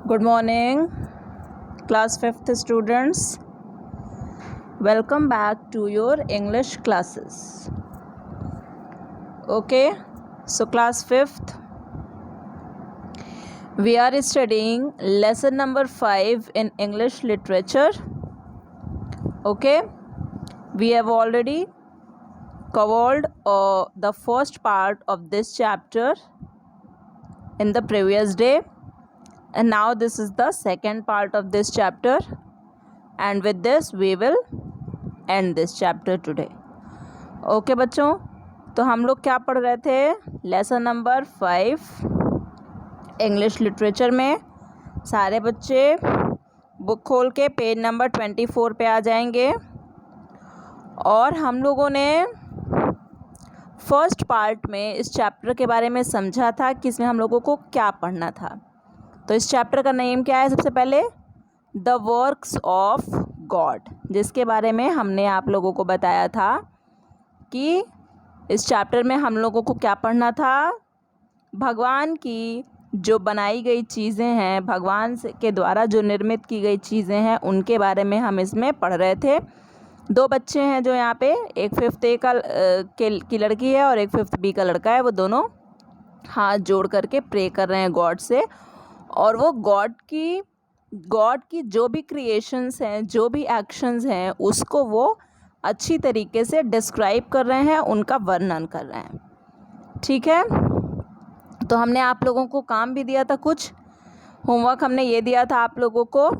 Good morning, class 5th students. Welcome back to your English classes. Okay, so class 5th, we are studying lesson number 5 in English literature. Okay, we have already covered the first part of this chapter in the previous day, and now this is the second part of this chapter, and with this we will end this chapter today. Okay बच्चों, तो हम लोग क्या पढ़ रहे थे? Lesson number 5 English literature में। सारे बच्चे बुक खोल के पेज नंबर 24 पे आ जाएंगे। और हम लोगों ने फर्स्ट पार्ट में इस चैप्टर के बारे में समझा था कि इसमें हम लोगों को क्या पढ़ना था। तो इस चैप्टर का नेम क्या है? सबसे पहले द वर्क्स ऑफ गॉड, जिसके बारे में हमने आप लोगों को बताया था कि इस चैप्टर में हम लोगों को क्या पढ़ना था। भगवान की जो बनाई गई चीज़ें हैं, भगवान के द्वारा जो निर्मित की गई चीज़ें हैं, उनके बारे में हम इसमें पढ़ रहे थे। दो बच्चे हैं जो यहाँ पे, एक 5th ए की लड़की है और एक 5th बी का लड़का है। वो दोनों हाथ जोड़ करके प्रे कर रहे हैं गॉड से, और वो गॉड की जो भी क्रिएशंस हैं, जो भी एक्शंस हैं, उसको वो अच्छी तरीके से डिस्क्राइब कर रहे हैं, उनका वर्णन कर रहे हैं। ठीक है, तो हमने आप लोगों को काम भी दिया था, कुछ होमवर्क हमने ये दिया था आप लोगों को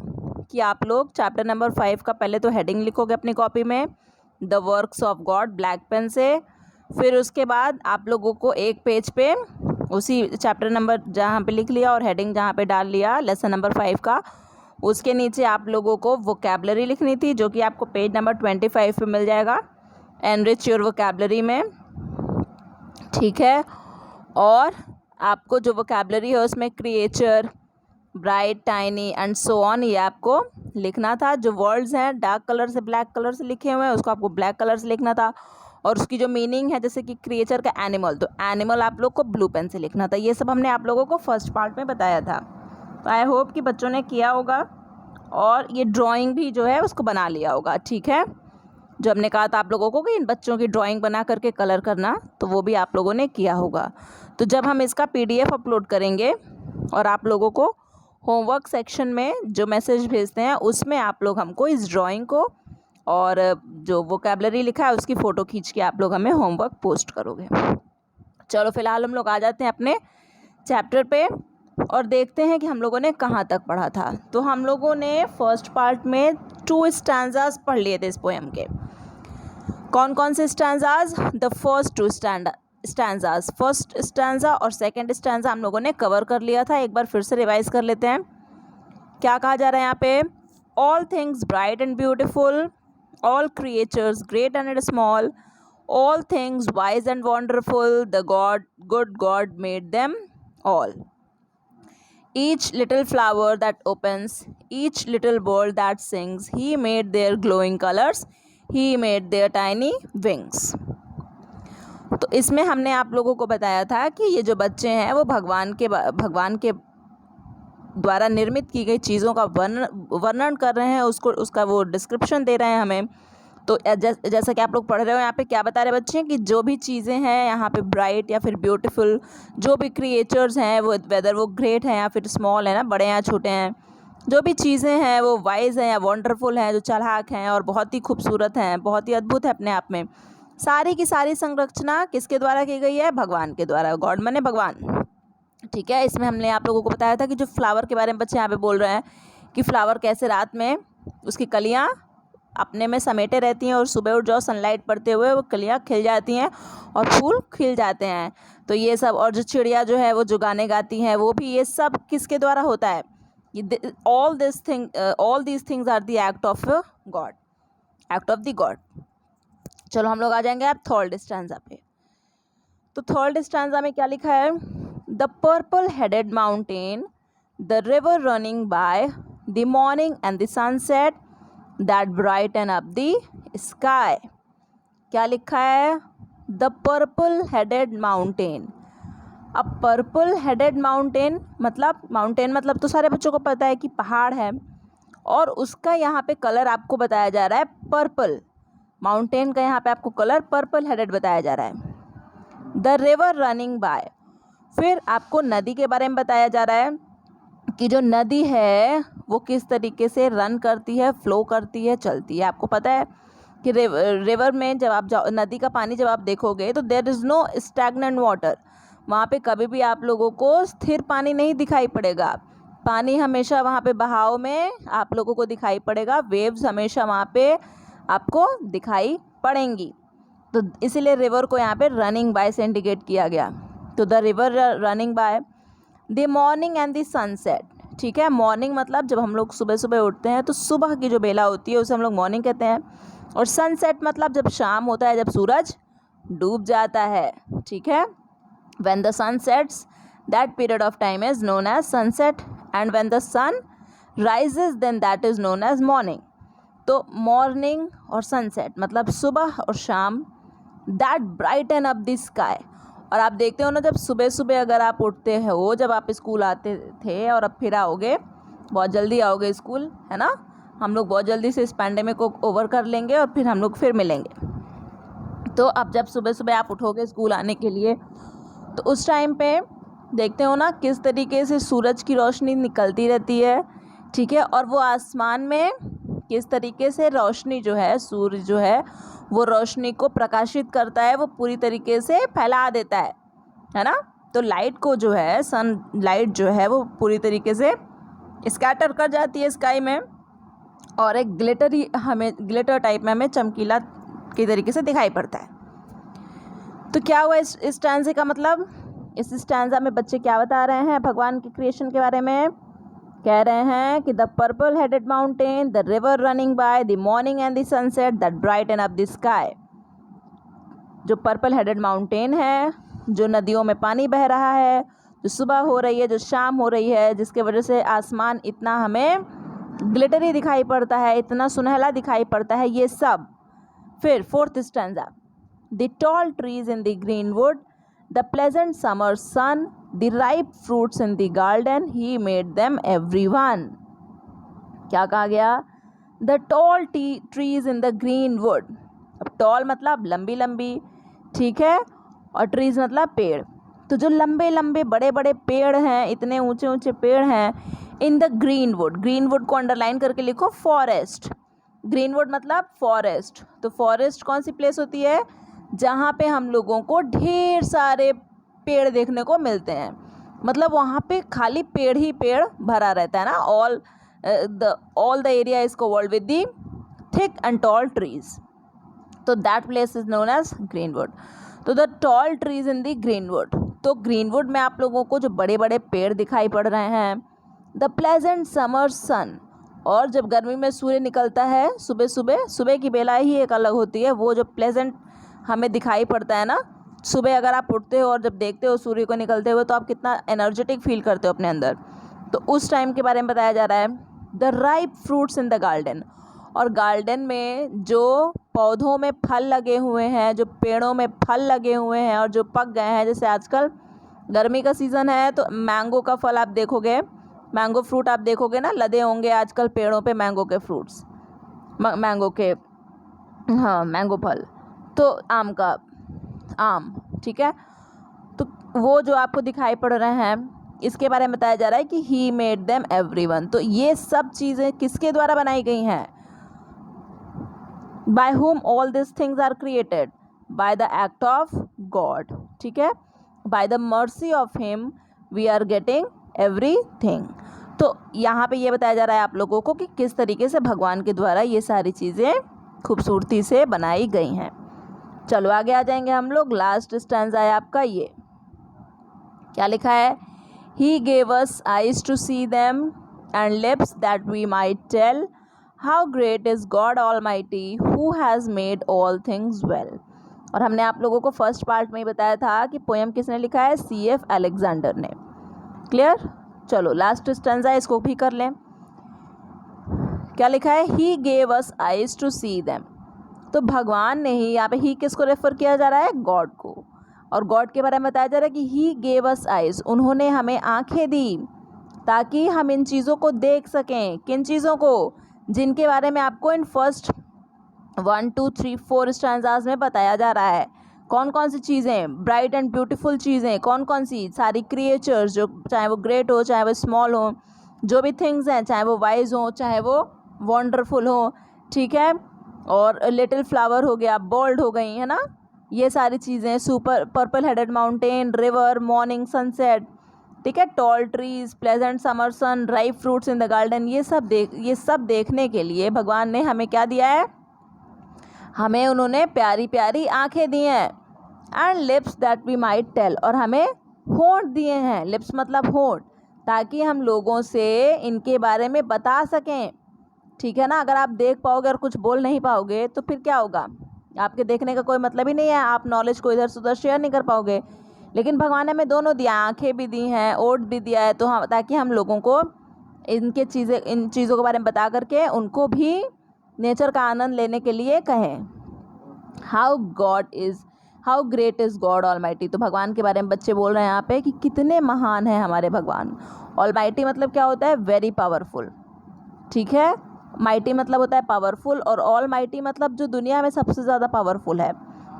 कि आप लोग चैप्टर नंबर 5 का पहले तो हेडिंग लिखोगे अपनी कॉपी में, the works of God, black pen से। फिर उसके बाद आप लोगों को एक पेज पे उसी चैप्टर नंबर जहाँ पे लिख लिया और हेडिंग जहाँ पे डाल लिया लेसन नंबर 5 का, उसके नीचे आप लोगों को वोकैबलरी लिखनी थी, जो कि आपको पेज नंबर 25 पे मिल जाएगा, एनरिच योर वोकैबलरी में। ठीक है, और आपको जो वोकैबलरी है उसमें creature, bright, tiny and so on, ये आपको लिखना था। जो वर्ड्स हैं डार्क कलर से ब्लैक कलर से लिखे हुए हैं, उसको आपको ब्लैक कलर से लिखना था। और उसकी जो मीनिंग है, जैसे कि क्रिएचर का एनिमल, तो एनिमल आप लोग को ब्लू पेन से लिखना था। ये सब हमने आप लोगों को फर्स्ट पार्ट में बताया था। तो आई होप कि बच्चों ने किया होगा और ये ड्राइंग भी जो है उसको बना लिया होगा। ठीक है, जो हमने कहा था आप लोगों को कि इन बच्चों की ड्राइंग बना करके कलर करना, तो वो भी आप लोगों ने किया होगा। तो जब हम इसका PDF अपलोड करेंगे और आप लोगों को होमवर्क सेक्शन में जो मैसेज भेजते हैं, उसमें आप लोग हमको इस ड्राइंग को और जो वोकैबलरी लिखा है उसकी फ़ोटो खींच के आप लोग हमें होमवर्क पोस्ट करोगे। चलो फिलहाल हम लोग आ जाते हैं अपने चैप्टर पे और देखते हैं कि हम लोगों ने कहाँ तक पढ़ा था। तो हम लोगों ने फर्स्ट पार्ट में 2 स्टैंजास पढ़ लिए थे इस पोएम के। कौन कौन से stanzas? The first 2 stanzas, first stanza और सेकंड स्टैंजा हम लोगों ने कवर कर लिया था। एक बार फिर से रिवाइज कर लेते हैं। क्या कहा जा रहा है यहाँ पे? All things bright and beautiful, all creatures great and small, all things wise and wonderful, the good God made them all. Each little flower that opens, each little bird that sings, he made their glowing colors, he made their tiny wings. तो इसमें हमने आप लोगों को बताया था कि ये जो बच्चे हैं वो भगवान के द्वारा निर्मित की गई चीज़ों का वर्णन कर रहे हैं, उसका वो डिस्क्रिप्शन दे रहे हैं हमें। तो जैसा कि आप लोग पढ़ रहे हो, यहाँ पे क्या बता रहे बच्चे कि जो भी चीज़ें हैं यहाँ पे ब्राइट या फिर ब्यूटीफुल, जो भी क्रिएचर्स हैं वो वेदर वो ग्रेट हैं या फिर स्मॉल है ना, बड़े हैं छोटे हैं, जो भी चीज़ें हैं वो वाइज हैं या वंडरफुल हैं, जो चालाक हैं और बहुत ही खूबसूरत हैं, बहुत ही अद्भुत है अपने आप में। सारी की सारी संरचना किसके द्वारा की गई है? भगवान के द्वारा। गॉड माने भगवान। ठीक है, इसमें हमने आप लोगों को बताया था कि जो फ्लावर के बारे में बच्चे यहाँ पे बोल रहे हैं कि फ्लावर कैसे रात में उसकी कलियाँ अपने में समेटे रहती हैं और सुबह उठ जाओ सनलाइट पड़ते हुए वो कलियाँ खिल जाती हैं और फूल खिल जाते हैं। तो ये सब, और जो चिड़िया जो है वो जो गाने गाती हैं, वो भी, ये सब किसके द्वारा होता है? All these things are the act of God, act of the God. चलो हम लोग आ जाएंगे अब थर्ड स्टैंजा पे। तो थर्ड स्टैंजा में क्या लिखा है? The purple headed mountain, the river running by, the morning and the sunset that brighten up the sky. क्या लिखा है? The purple headed mountain, a purple headed mountain मतलब तो सारे बच्चों को पता है कि पहाड़ है, और उसका यहाँ पे कलर आपको बताया जा रहा है पर्पल। माउंटेन का यहाँ पे आपको कलर पर्पल हेडेड बताया जा रहा है। द रिवर रनिंग बाय, फिर आपको नदी के बारे में बताया जा रहा है कि जो नदी है वो किस तरीके से रन करती है, फ्लो करती है, चलती है। आपको पता है कि रिवर में जब आप नदी का पानी जब आप देखोगे तो there is no stagnant water, वहाँ पे कभी भी आप लोगों को स्थिर पानी नहीं दिखाई पड़ेगा। पानी हमेशा वहाँ पे बहाव में आप लोगों को दिखाई पड़ेगा, वेव्स हमेशा वहाँ पे आपको दिखाई पड़ेंगी। तो इसीलिए रिवर को यहाँ पे रनिंग बाय से इंडिकेट किया गया। तो the river running by, the morning and the sunset, ठीक है। मॉर्निंग मतलब जब हम लोग सुबह सुबह उठते हैं तो सुबह की जो बेला होती है उसे हम लोग मॉर्निंग कहते हैं, और सनसेट मतलब जब शाम होता है, जब सूरज डूब जाता है, ठीक है। When the sun sets that period of time is known as sunset, and when the sun rises then that is known as morning. तो मॉर्निंग और सनसेट मतलब सुबह और शाम, that brighten up the sky. और आप देखते हो ना, जब सुबह सुबह अगर आप उठते हो, जब आप स्कूल आते थे और अब फिर आओगे, बहुत जल्दी आओगे स्कूल, है ना, हम लोग बहुत जल्दी से इस पैंडेमिक को ओवर कर लेंगे और फिर हम लोग फिर मिलेंगे। तो अब जब सुबह सुबह आप उठोगे स्कूल आने के लिए, तो उस टाइम पे देखते हो ना किस तरीके से सूरज की रोशनी निकलती रहती है, ठीक है। और वो आसमान में किस तरीके से रोशनी जो है, सूर्य जो है वो रोशनी को प्रकाशित करता है, वो पूरी तरीके से फैला देता है ना। तो लाइट को जो है, सन लाइट जो है वो पूरी तरीके से स्कैटर कर जाती है स्काई में, और एक ग्लिटर टाइप में हमें चमकीला के तरीके से दिखाई पड़ता है। तो क्या हुआ इस स्टैंज़े का मतलब, इस स्टैंज़ा में बच्चे क्या बता रहे हैं भगवान की क्रिएशन के बारे में। कह रहे हैं कि the purple headed mountain, the river running by, the morning and the sunset that brighten up the sky. जो पर्पल हेडेड माउंटेन है, जो नदियों में पानी बह रहा है, जो सुबह हो रही है, जो शाम हो रही है, जिसके वजह से आसमान इतना हमें ग्लिटरी दिखाई पड़ता है, इतना सुनहला दिखाई पड़ता है, ये सब। फिर fourth stanza, the tall trees in the green wood, the pleasant summer sun, the ripe fruits in the garden, he made them everyone. क्या कहा गया, the tall trees in the green wood. अब टॉल मतलब लंबी लंबी, ठीक है, और ट्रीज मतलब पेड़। तो जो लंबे लंबे बड़े बड़े पेड़ हैं, इतने ऊंचे ऊंचे पेड़ हैं, इन the green would, green would को अंडरलाइन करके लिखो फॉरेस्ट। ग्रीन वुड मतलब फॉरेस्ट। तो फॉरेस्ट कौन सी प्लेस होती है, जहाँ पे हम लोगों को ढेर सारे पेड़ देखने को मिलते हैं, मतलब वहाँ पे खाली पेड़ ही पेड़ भरा रहता है ना, all the area is covered with the thick and tall trees. तो that place is known as greenwood. तो the tall trees in the greenwood, तो ग्रीनवुड में आप लोगों को जो बड़े बड़े पेड़ दिखाई पड़ रहे हैं। द प्लेजेंट समर सन, और जब गर्मी में सूर्य निकलता है सुबह सुबह, सुबह की बेला ही एक अलग होती है, वो जो प्लेजेंट हमें दिखाई पड़ता है ना सुबह, अगर आप उठते हो और जब देखते हो सूर्य को निकलते हुए तो आप कितना एनर्जेटिक फील करते हो अपने अंदर। तो उस टाइम के बारे में बताया जा रहा है। The ripe fruits in the garden, और गार्डन में जो पौधों में फल लगे हुए हैं, जो पेड़ों में फल लगे हुए हैं और जो पक गए हैं, जैसे आजकल गर्मी का सीज़न है तो मैंगो का फल आप देखोगे, मैंगो फ्रूट आप देखोगे ना, लदे होंगे आजकल पेड़ों पे मैंगो के फ्रूट्स, मैंगो के, हाँ मैंगो फल। तो आम, ठीक है। तो वो जो आपको दिखाई पड़ रहे हैं, इसके बारे में बताया जा रहा है कि ही मेड देम एवरीवन। तो ये सब चीज़ें किसके द्वारा बनाई गई हैं, bye whom all these things are created, by the act of God, ठीक है। by the mercy of him we are getting everything। तो यहाँ पे ये बताया जा रहा है आप लोगों को कि किस तरीके से भगवान के द्वारा ये सारी चीज़ें खूबसूरती से बनाई गई हैं। चलो आगे आ जाएंगे हम लोग। लास्ट स्टैंजा है आपका, ये क्या लिखा है, he gave us eyes to see them and lips that we might tell how great is God Almighty who has made all things well। और हमने आप लोगों को फर्स्ट पार्ट में ही बताया था कि पोएम किसने लिखा है, C.F. अलेक्जेंडर ने। क्लियर। चलो लास्ट स्टैंजा इसको भी कर लें। क्या लिखा है, he gave us eyes to see them। तो भगवान ने ही, यहाँ पे ही किसको रेफर किया जा रहा है, गॉड को, और गॉड के बारे में बताया जा रहा है कि ही गेव अस आइज, उन्होंने हमें आंखें दी ताकि हम इन चीज़ों को देख सकें। किन चीज़ों को? जिनके बारे में आपको इन फर्स्ट 1 2 3 4 स्टैंजास में बताया जा रहा है। कौन कौन सी चीज़ें? ब्राइट एंड ब्यूटीफुल चीज़ें। कौन कौन सी? सारी क्रिएचर्स, जो चाहे वो ग्रेट हो चाहे वो स्मॉल हो, जो भी थिंग्स हैं, चाहे वो वाइज हो चाहे वो वंडरफुल हो, ठीक है। और लिटिल फ्लावर हो गया, बोल्ड हो गई, है ना, ये सारी चीज़ें। Super purple headed mountain, river, morning sunset, ठीक है, tall trees, pleasant summer sun, ripe fruits in the garden, ये सब देखने के लिए भगवान ने हमें क्या दिया है? हमें उन्होंने प्यारी प्यारी आंखें दी हैं। And lips that we might tell, और हमें होंठ दिए हैं। लिप्स मतलब होंठ, ताकि हम लोगों से इनके बारे में बता सकें, ठीक है ना। अगर आप देख पाओगे और कुछ बोल नहीं पाओगे तो फिर क्या होगा? आपके देखने का कोई मतलब ही नहीं है, आप नॉलेज को इधर से उधर शेयर नहीं कर पाओगे। लेकिन भगवान ने हमें दोनों दिया, आंखें भी दी हैं, ओठ भी दिया है, तो हम ताकि हम लोगों को इन चीज़ों के बारे में बता करके उनको भी नेचर का आनंद लेने के लिए कहें। How great is God almighty. तो भगवान के बारे में बच्चे बोल रहे हैं यहाँ पे कि कितने महान हैं हमारे भगवान। ऑलमाइटी मतलब क्या होता है? वेरी पावरफुल, ठीक है। माइटी मतलब होता है पावरफुल, और ऑलमाइटी मतलब जो दुनिया में सबसे ज़्यादा पावरफुल है,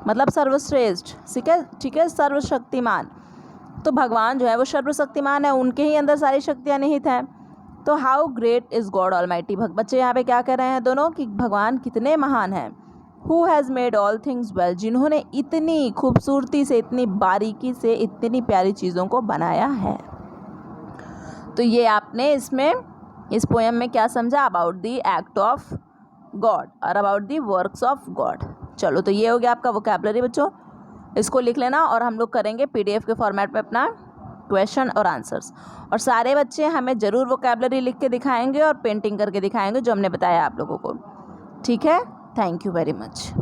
मतलब सर्वश्रेष्ठ, ठीक है, सर्वशक्तिमान। तो भगवान जो है वो सर्वशक्तिमान है, उनके ही अंदर सारी शक्तियाँ निहित हैं। तो how great is God almighty. बच्चे यहाँ पे क्या कह रहे हैं दोनों कि भगवान कितने महान हैं। Who has made all things well, जिन्होंने इतनी खूबसूरती से, इतनी बारीकी से, इतनी प्यारी चीज़ों को बनाया है। तो ये आपने इस पोएम में क्या समझा? About the act of God और about the works of God. चलो, तो ये हो गया आपका वोकैबुलरी बच्चों, इसको लिख लेना और हम लोग करेंगे PDF के फॉर्मेट में अपना क्वेश्चन और आंसर्स। और सारे बच्चे हमें ज़रूर वोकैबुलरी लिख के दिखाएंगे और पेंटिंग करके दिखाएंगे जो हमने बताया आप लोगों को, ठीक है। Thank you very much.